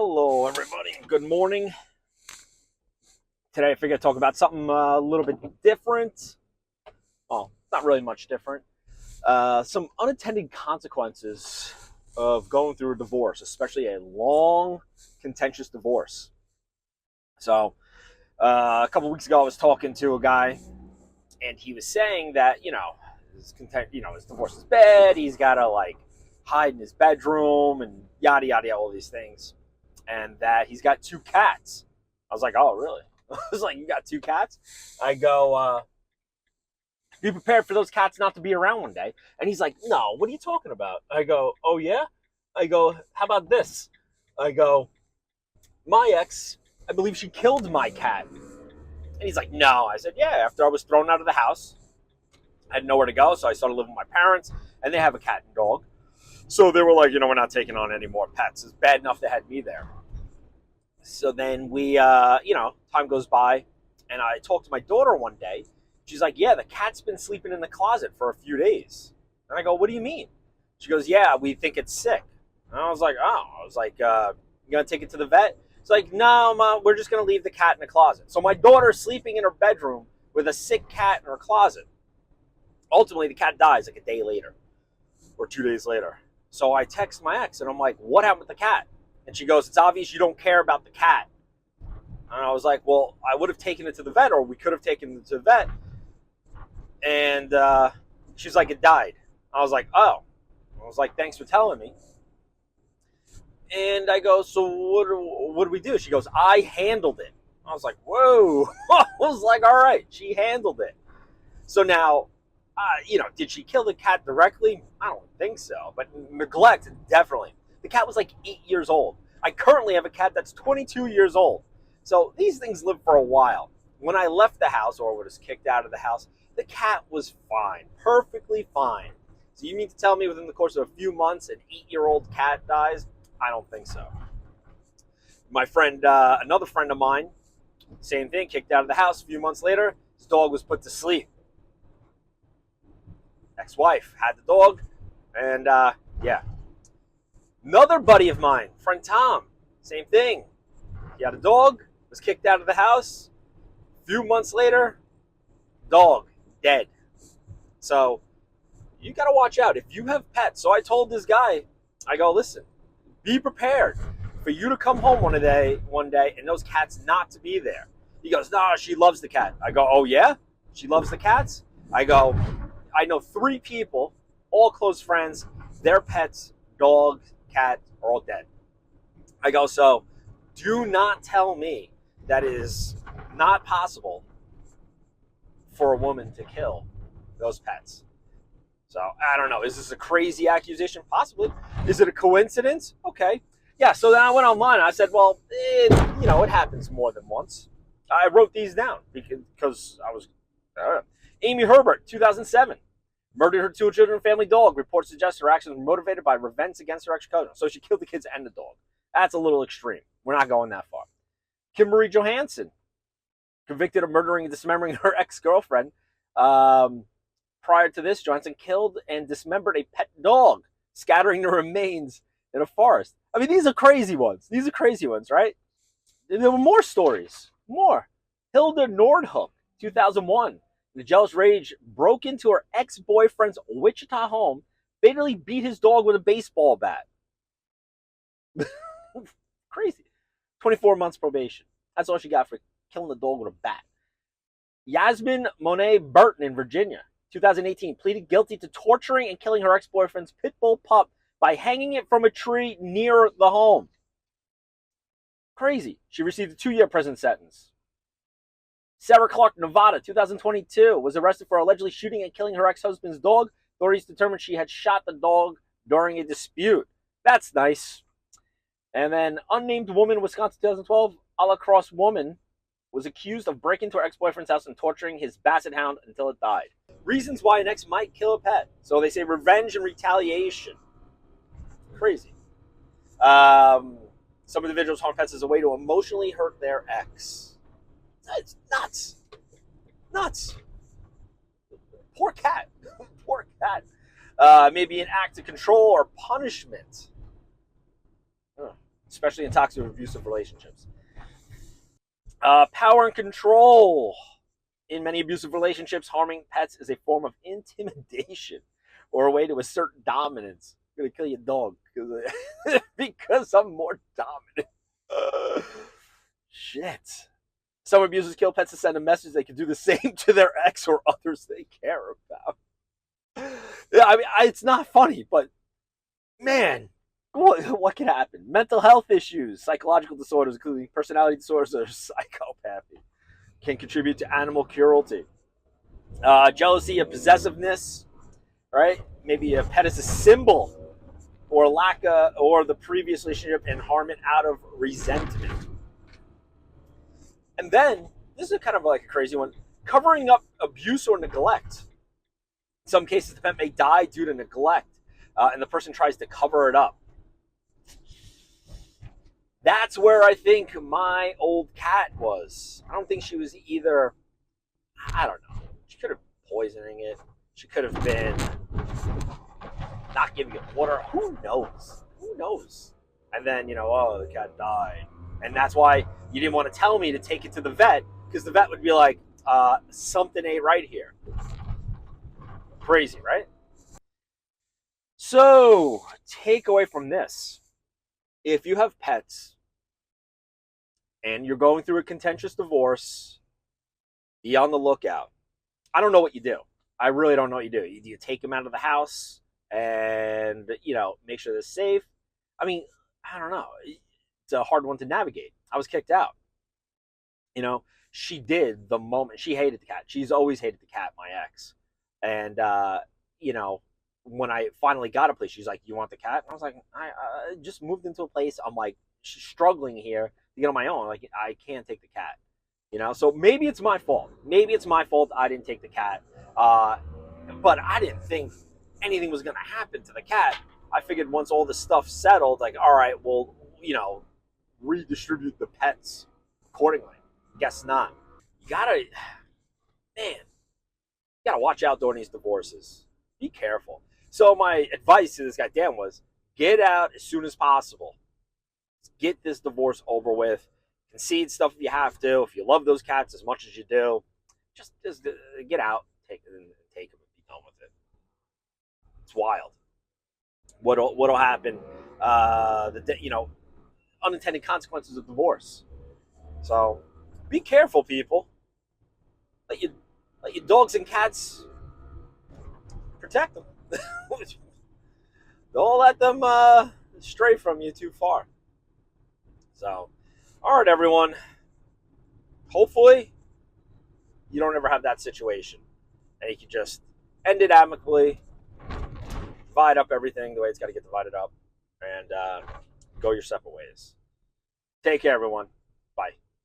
Hello, everybody. Good morning. Today, I figured I'd talk about something a little bit different. Well, not really much different. Some unintended consequences of going through a divorce, especially a long, contentious divorce. So, a couple weeks ago, I was talking to a guy, and he was saying that his divorce is bad. He's got to hide in his bedroom and yada yada, all these things, and that he's got two cats. I was like, oh, really? I was like, you got two cats? I go, be prepared for those cats not to be around one day. And he's like, no, what are you talking about? I go, oh, yeah? I go, how about this? I go, my ex, I believe she killed my cat. And he's like, no. I said, yeah, after I was thrown out of the house, I had nowhere to go, so I started living with my parents, and they have a cat and dog. So they were like, we're not taking on any more pets. It's bad enough they had me there. So then we, time goes by, and I talked to my daughter one day. She's like, yeah, the cat's been sleeping in the closet for a few days. And I go, what do you mean? She goes, yeah, we think it's sick. And I was like, oh. I was like, you going to take it to the vet? It's like, no, Mom, we're just going to leave the cat in the closet. So my daughter's sleeping in her bedroom with a sick cat in her closet. Ultimately, the cat dies like a day later or 2 days later. So I text my ex, and I'm like, what happened with the cat? And she goes, it's obvious you don't care about the cat. And I was like, well, I would have taken it to the vet, or we could have taken it to the vet. And she's like, it died. I was like, oh. I was like, thanks for telling me. And I go, so what do we do? She goes, I handled it. I was like, whoa. I was like, all right, she handled it. So now, did she kill the cat directly? I don't think so. But neglect, definitely. The cat was like 8 years old. I currently have a cat that's 22 years old. So these things live for a while. When I left the house, or was kicked out of the house, the cat was fine. Perfectly fine. So you mean to tell me within the course of a few months, an 8-year-old cat dies? I don't think so. My friend, another friend of mine, same thing, kicked out of the house. A few months later, his dog was put to sleep. Ex-wife had the dog, and yeah. Another buddy of mine, friend Tom, same thing. He had a dog, was kicked out of the house. A few months later, dog, dead. So you got to watch out if you have pets. So I told this guy, I go, listen, be prepared for you to come home one day and those cats not to be there. He goes, no, she loves the cat. I go, oh yeah? She loves the cats? I go, I know 3 people, all close friends, their pets, dog, cat, are all dead. I go, so do not tell me that it is not possible for a woman to kill those pets. So, I don't know. Is this a crazy accusation? Possibly. Is it a coincidence? Okay. Yeah, so then I went online and I said, well, it happens more than once. I wrote these down because I was... Amy Herbert, 2007. Murdered her 2 children and family dog. Reports suggest her actions were motivated by revenge against her ex-cousin. So she killed the kids and the dog. That's a little extreme. We're not going that far. Kimberly Johansson, convicted of murdering and dismembering her ex-girlfriend. Prior to this, Johansson killed and dismembered a pet dog, scattering the remains in a forest. I mean, these are crazy ones. These are crazy ones, right? There were more stories. More. Hilda Nordhook, 2001. The jealous rage broke into her ex-boyfriend's Wichita home, fatally beat his dog with a baseball bat. Crazy. 24 months probation. That's all she got for killing the dog with a bat. Yasmin Monet Burton in Virginia, 2018, pleaded guilty to torturing and killing her ex-boyfriend's pit bull pup by hanging it from a tree near the home. Crazy. She received a 2-year prison sentence. Sarah Clark, Nevada, 2022, was arrested for allegedly shooting and killing her ex-husband's dog. Authorities determined she had shot the dog during a dispute. That's nice. And then unnamed woman, Wisconsin, 2012, a la crosse woman, was accused of breaking into her ex-boyfriend's house and torturing his basset hound until it died. Reasons why an ex might kill a pet. So they say revenge and retaliation. Crazy. Some individuals harm pets as a way to emotionally hurt their ex. That's nuts. Nuts. Poor cat. Poor cat. Maybe an act of control or punishment. especially in toxic or abusive relationships. Power and control. In many abusive relationships, harming pets is a form of intimidation or a way to assert dominance. I'm going to kill your dog because I'm more dominant. Shit. Some abusers kill pets to send a message they can do the same to their ex or others they care about. Yeah, I mean, it's not funny, but man, what can happen? Mental health issues, psychological disorders, including personality disorders or psychopathy, can contribute to animal cruelty. Jealousy and possessiveness, right? Maybe a pet is a symbol or lack of, or the previous relationship and harm it out of resentment. And then, this is kind of like a crazy one, covering up abuse or neglect. In some cases, the pet may die due to neglect, and the person tries to cover it up. That's where I think my old cat was. I don't think she was either, I don't know. She could have been poisoning it. She could have been not giving it water. Who knows? Who knows? And then, oh, the cat died. And that's why you didn't want to tell me to take it to the vet, because the vet would be like, something ain't right here. Crazy, right? So, take away from this. If you have pets and you're going through a contentious divorce, be on the lookout. I don't know what you do. I really don't know what you do. Do you take them out of the house and, make sure they're safe? I mean, I don't know. It's a hard one to navigate. I was kicked out. She did the moment. She hated the cat. She's always hated the cat, my ex. And, when I finally got a place, she's like, "You want the cat?" And I was like, I just moved into a place. I'm like struggling here to get on my own. Like, I can't take the cat. So maybe it's my fault. Maybe it's my fault I didn't take the cat. But I didn't think anything was going to happen to the cat. I figured once all this stuff settled, like, all right, well, redistribute the pets accordingly. Guess not. You gotta watch out during these divorces. Be careful. So my advice to this guy, Dan, was get out as soon as possible. Get this divorce over with. Concede stuff if you have to. If you love those cats as much as you do, just get out, take them, and be done with it. It's wild. What'll happen? Unintended consequences of divorce. So be careful, people. Let your dogs and cats protect them. Don't let them stray from you too far. So, all right, everyone. Hopefully, you don't ever have that situation, and you can just end it amicably, divide up everything the way it's got to get divided up, and go your separate ways. Take care, everyone.